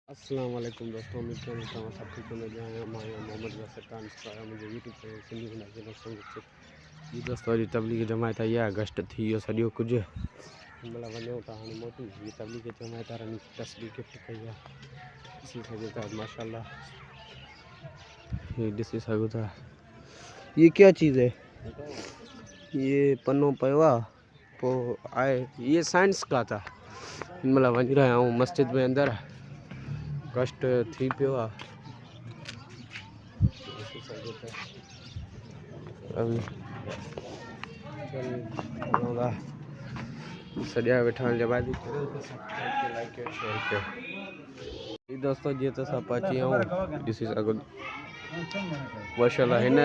अस्सलाम वालेकुम दोस्तों, उम्मीद करता हूँ सब ठीक होने जाए। हमारे मोहम्मद वैसे ट्रांसफर मुझे यूट्यूब पे सिंधी बनाए जी दोस्तों, अॼु तबलीग जमायत आई आहे। गश्त थी वियो सॼो कुझु, हिन महिल वञूं था हाणे मोटी। हीअ तबलीग जमायत वारनि तस्वीर गिफ्ट कई आहे, ॾिसी सघो था माशाल्लाह। ये ॾिसी सघो था, ये क्या चीज़ है? ये पन्नो पियो आहे, पोइ आहे ये साइंस का था। हिन महिल वञी रहिया आहियूं मस्जिद में अंदरि। कष्ट थी पियो आहे, सॼा वेठा आहिनि जमायती। दोस्तों जीअं त असां पहुची विया आहियूं, ॾिसी सघो माशाल्लाह। हिन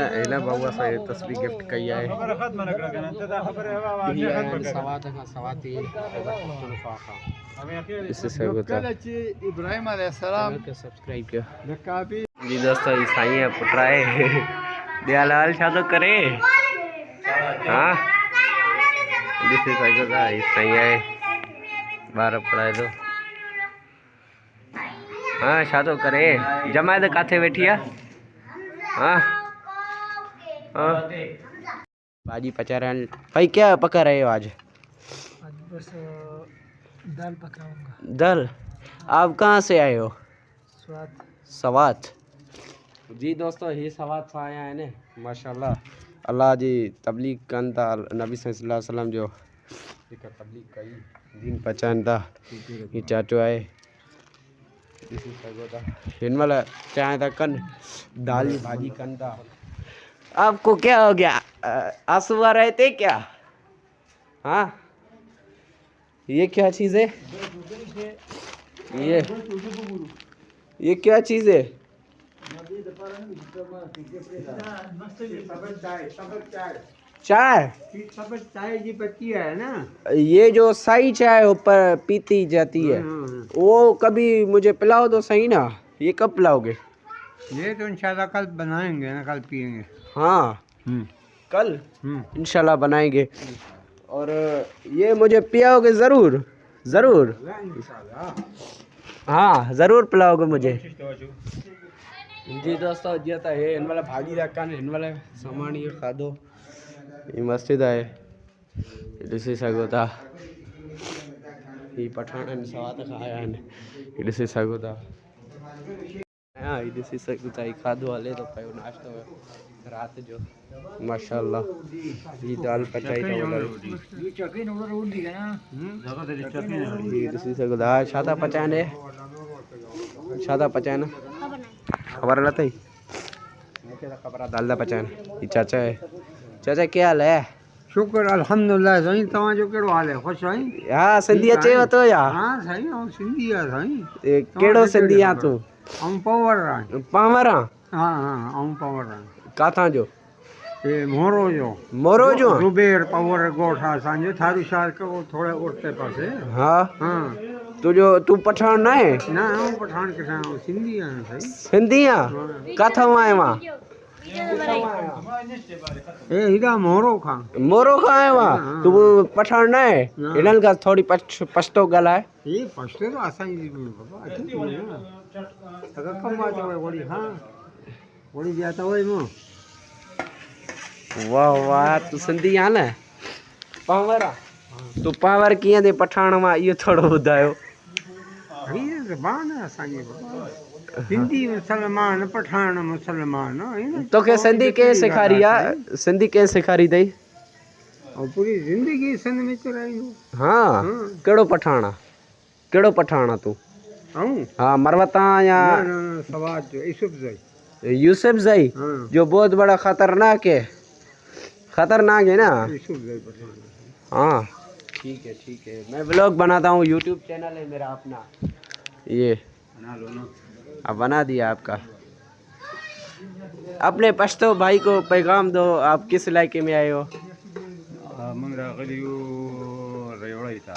बाबू असां इहे तस्वीर गिफ्ट कई आहे। सवात खां सवाती ॾिसी सघो था। इब्राहिम अलैहिस्सलाम के सब्सक्राइब कयो जी दोस्तों। ये साईं पुट आहे दयालाल छा थो करे? हाँ ॾिसी सघो था, ये साईं आहे, ॿार पढ़ाए थो। हाँ छा थो करे? जमायत काथे वेठी आहे? हाँ हाँ भाजी पचा रहे हैं भाई। क्या पका रहे हो आज? बस दाल पकाऊंगा। दाल? आप कहाँ से आए हो? स्वाद सवात जी दोस्तों, ये सवात से आया है ने माशाल्लाह। अल्लाह जी तबलीग कन था, नबी सल्लल्लाहु अलैहि वसल्लम जो हिकु तबलीग कई, दीन पहुचाइनि था। ही चाचो आहे, ॾिसी सघो था। हिन महिल चांहि था कनि, दाल जी भाॼी कनि था। आपको क्या हो गया? आंसू आ रहे थे क्या? हाँ ये क्या चीज़ है? ये क्या चीज़ है? चाय? चाय की पत्ती है ना, ये जो साई चाय ऊपर पीती जाती है, वो कभी मुझे पिलाओ तो सही ना। ये कब पिलाओगे? ये तो इंशाल्लाह कल बनाएंगे ना, कल पियेंगे। हाँ कल इंशाल्लाह बनाएंगे। और ये मुझे पिलाओगे ज़रूर ज़रूर? हाँ ज़रूर पिलाओगे मुझे जी दोस्तों। जीअं त हे हिन महिल भाॼी था कनि, हिन महिल सामान इहो खाधो। ही मस्जिद आहे, ॾिसी सघो था। ही पठान सवात खां आया आहिनि, ही ॾिसी सघो था। हाँ ही ॾिसी सघो था, ही खाधो हले थो पियो, नाश्तो राति जो माशाल्लाह। ही दाल पचाई अथव, ही ॾिसी सघो था। छा था पचाइनि? छा था पचाइनि ख़बर न अथई? मूंखे त ख़बर आहे दाल था पचाइनि। ही चाचा आहे। चाचा क्या हाल है? शुक्र अल्हम्दुलिल्लाह। साईं तव्हांजो कहिड़ो हाल आहे? ख़ुशि आहीं? हाँ सिंधी अचेव थो या? हाँ साईं, ऐं सिंधी आहे साईं। कहिड़ो सिंधी आहे तूं? ऐं पवर आहे। पामर आहे? हाँ हाँ, ऐं पवर आहे। काथां जो? ये मोरो जो। मोरो जो? जुबेर पवर ॻोठ आहे असांजो, थारू शहर खां थोरे उते पासे। हाँ हाँ तू पठान न आहे? न आऊं पठान किथां, आऊं सिंधी आहियां साईं। सिंधी आहे? काथां आयो आहे? ए हिड़ा मोरो खां। मोरो खां आयो आहे? तूं पठान न आहे? हिननि खां थोरी पछतो ॻाल्हाए। ये पछतो त असांजी बाबा अची थी वञे न, अगरि कमु आहे त वरी। हाँ वरी विया त उहे मां। वाह वाह, तूं सिंधी आहे न? पावर आहे? तूं पावर कीअं थी पठान मां, इहो थोरो ॿुधायो। हीअ ज़बान आहे असांजी बाबा। हिंदी मुसलमान, पठान मुसलमान। तोखे सिंधी कंहिं सेखारी आहे? सिंधी कंहिं सेखारी अथई? ऐं पूरी ज़िंदगी सिंध में चराईंदो। हाँ कहिड़ो पठान आहे? कहिड़ो पठान आहे तूं? ऐं हाँ मरवता या सवाद जो यूसुफज़ई? यूसुफज़ई जो बहुत बड़ा खतरनाक है। खतरनाक है ना? यूसुफज़ई पठान। हाँ ठीक है ठीक है। मैं व्लॉग बनाता हूँ, यूट्यूब चैनल है मेरा अपना। ये बना लो ना। अब बना दिया आपका। अपने पश्तो भाई को पैगाम दो, आप किस इलाके में आए हो? मंगरा गलियो रेवड़ी था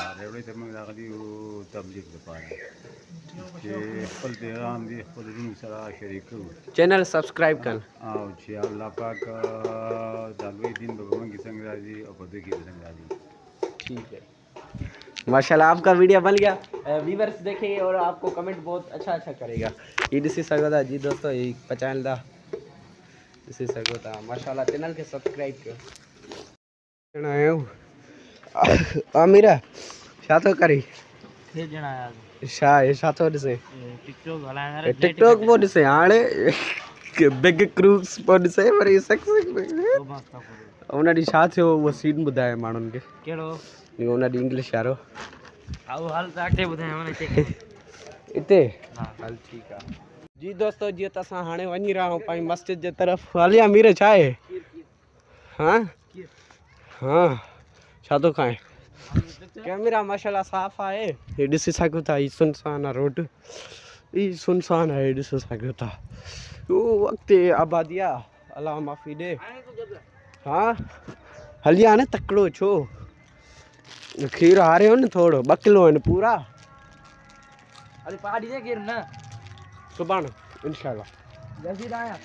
मंगरा गलियो तबलीग दपाया के खपल पैगाम दी खपल रुन सरा शरीक चैनल सब्सक्राइब कर। आओ छी अल्लाह पाक दालवे दिन बगमन की संग राजी और बदे की संग राजी। ठीक है। माशाल्लाह आपका वीडियो बन गया, व्यूअर्स देखेंगे और आपको कमेंट बहुत अच्छा करेगा। ये ॾिसी सघो था जी दोस्तों, ये पचाइण था ॾिसी सघो था। माशाल्लाह चैनल खे सब्सक्राइब कयो। आमिरा छा थो करे? छा थो ॾिसे? टिकटॉक पियो ॾिसे हाणे, बिग क्रूज़ पियो ॾिसे वरी सक्सेस। उन ॾींहुं छा थियो उहो सीन ॿुधाए माण्हुनि खे। कहिड़ो? उन ॾींहुं इंग्लिश वारो हाल त अॻिते ॿुधायांव न हिते। हल ठीकु आहे जी दोस्तों, जीअं त असां हाणे वञी रहिया आहियूं पंहिंजी मस्जिद जे तरफ़। हलिया मीर छा आहे? हाँ हाँ छा थो खाए? कैमरा माशाल्लाह साफ़ आहे, हे ॾिसी सघो था। ही सुनसान आहे रोड, ही सुनसान आहे, ॾिसी सघो था। उहो अॻिते आबादी आहे, अलाह माफ़ी ॾे। हाँ हलिया न तकिड़ो छो? खीर हारियो न थोरो, 2 किलो आहिनि पूरा। अरे पहाड़ी से गिर ना सुभाणे इंशाल्लाह। जल्दी आया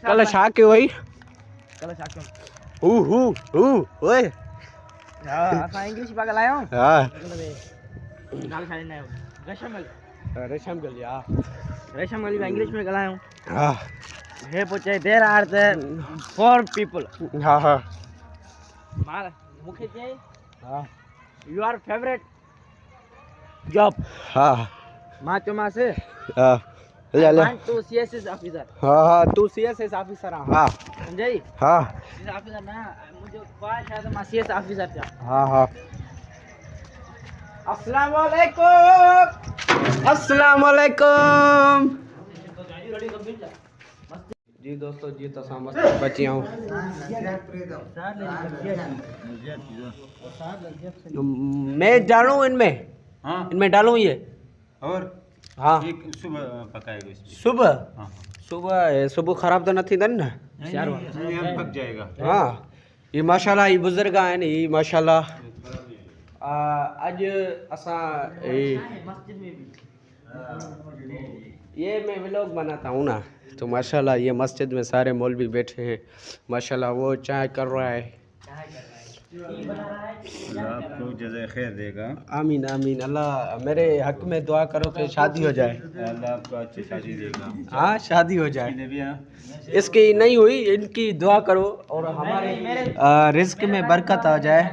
कल छा कयो वई? कल छा कयो? हू ओए हां असां इंग्लिश पा ॻाल्हायूं। हां गाल खाई न रेशम गली हां रेशम गली में इंग्लिश में ॻाल्हायूं। हां हे पूछे देयर आर द 4 पीपल। हां हां मार मुखे चई हां योर फेवरेट जॉब। हां मां चयोमांसि हां हले तू सीएसएस ऑफिसर। हां तू सीएसएस ऑफिसर आहे। हां समझई? हां सीएसएस ऑफिसर ना मुझे ख्वाहिश है तो मैं सीएस ऑफिसर था। हां हां अस्सलाम वालेकुम, अस्सलाम वालेकुम जी दोस्तों। जी तो असां मस्त बची आऊं। मैं डालूं इनमें? हाँ इनमें डालूं ये? और हाँ एक सुबह पकाएगा इसमें। सुबह हाँ सुबह ख़राब तो न थींदा न? नहीं पक जाएगा। हाँ ये माशाल्लाह ये बुजुर्ग आहिनि, ये माशाल्लाह अॼु असां ये मैं व्लॉग बनाता हूँ ना, तो माशाल्लाह ये मस्जिद में सारे मौलवी बैठे हैं माशाल्लाह। वो चाय कर रहा है। आपको जज़ाए खैर देगा। आमीन आमीन। अल्लाह मेरे हक में दुआ करो कि शादी हो जाए। अल्लाह आपको अच्छी शादी देगा। हाँ शादी हो जाए। भी हाँ इसकी नहीं हुई, इनकी दुआ करो और हमारे रिस्क में बरकत आ जाए।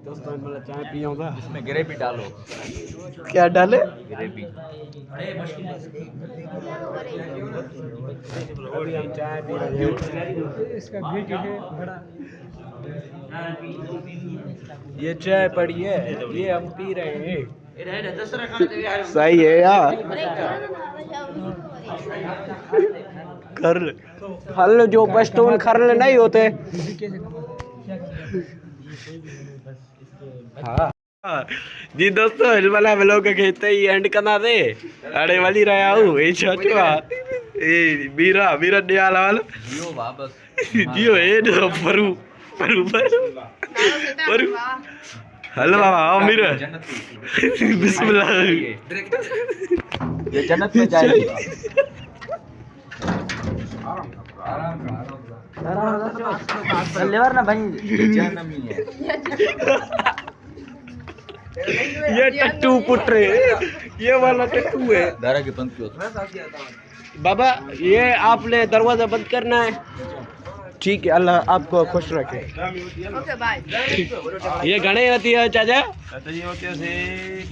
दोस्तों मतलब चाय पिया था, इसमें ग्रेवी डालो। क्या डाले? ग्रेवी। चाय पी रहे हैं। इसका बेटी है बड़ा। ये चाय पड़ी है, ये हम पी रहे हैं। सही है यार। खरल फल जो बस्टोन खरल नहीं होते। हाँ जी दोस्तों, हिन वाला व्लॉग खे हिते ई एंड कंदासीं। हाणे वञी रहिया आहियूं। हे छा थियो आहे? हे मीरा ॾियाल वाल जियो हे ॾियो परू परू परू परू हल बाबा आओ मीरा बिस्मिल्लाह। ये जन्नत में जाएगी। लेवर ना भाई जहन्नमी है। ये टट्टू पुत्र है, ये वाला टट्टू है। दारा के बंद क्यों? बाबा ये आपने दरवाजा बंद करना है। ठीक है, अल्लाह आपको खुश रखे। Okay bye. ये घणे होती है चाचा? ये होते से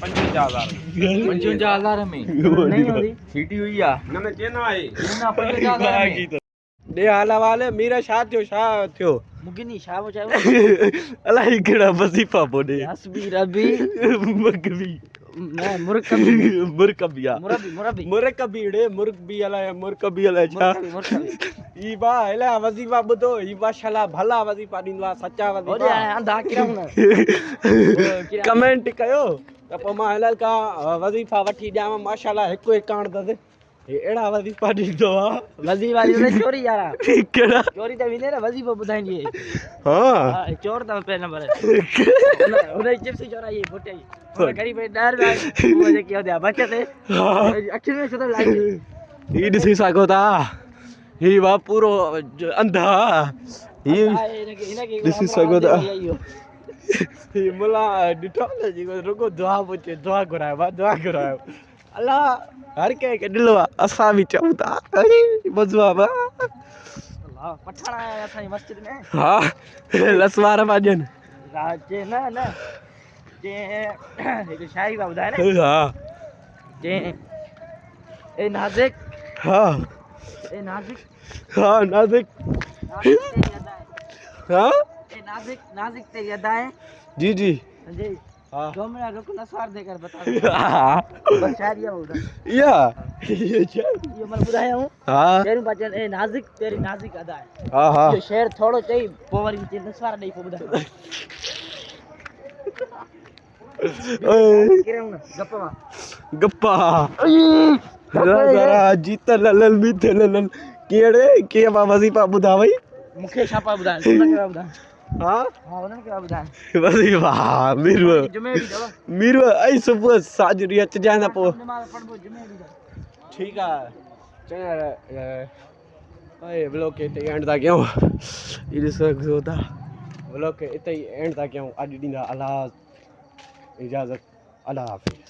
55,000 में नहीं होती सीटी हुई है ना मैं चेना है ना 55,000 दे हाला वाले मीरा छा थियो? मुगिनी छा वो चाहे अलाही केड़ा वजीफा बोले हसबी रबी मगबी मैं मुरकबी मुरकबिया मुरबी मुरकबी रे मुरकबी अलाए मुरकबी अलाए छा ई बा हला वजीफा बुधो ई माशाल्लाह भला वजीफा दींदो आ, सच्चा वजीफा। ओरे अंधा किराऊं ना कमेंट कयो त पोइ मां हलाल का वजीफा वठी ॾियांव। माशाल्लाह हिकु एकाउंट अथसि, हे अहिड़ा वजीफा ॾींदो आहे। वजीफा दी चोरी यारा कहिड़ा चोरी त विने वजीफो ॿुधाईंदी हाँ चोर त पे नंबर उन चिप्स चोराई फोटे गरीब डर वो जेकी होते बचत अखियुनि में छो त लाइट ही ॾिसी सघो था, ही वा पूरो अंधा ही ॾिसी सघो था। ये मुला ॾिठो न जेको रुगो दुआ पुछे दुआ घुरायो मां दुआ घुरायो अलाह हर कंहिंखे ॾिनो आहे असां बि चऊं था अरे मज़ो आहे अल्लाह पठाण आया असांजी मस्जिद में हा लसवार पिया ॾियनि जे न न जे हिकु शाइरी पिया ॿुधाए न हा जे ए नाज़िक हा ए नाज़िक हा नाज़िक नाज़िक तेरी अदाएं हा ए नाज़िक नाज़िक तेरी अदाएं जी जी जी हाँ 2 मिनट रुक नसवार देकर बता हा बस शायरी है उधर या ये ये मैं बुधाया हूं हा शेर बचन ए नाज़िक तेरी नाज़िक अदा है हा हा ये शेर थोड़ो चई पोवर की नसवार नहीं पो बुधा ओए किरे न गप्पा गप्पा जरा जीत ललल मिथ ललल केड़े के वजीफा बुधा भाई मुखे छापा बुधा तुमने क्या बुधा हाँ हां उन्होंने क्या बुधा वजीफा मीरव जुमे दी दवा मीरव आई सुबह साजरी अच जाना पो नमाज पढ़बो जुमे दी ठीक है चल ओए ब्लॉग के ते एंड ता क्यों इस होता ब्लॉग के इते एंड ता क्यों अज दींदा अल्लाह इजाजत अल्लाह हाफिज़।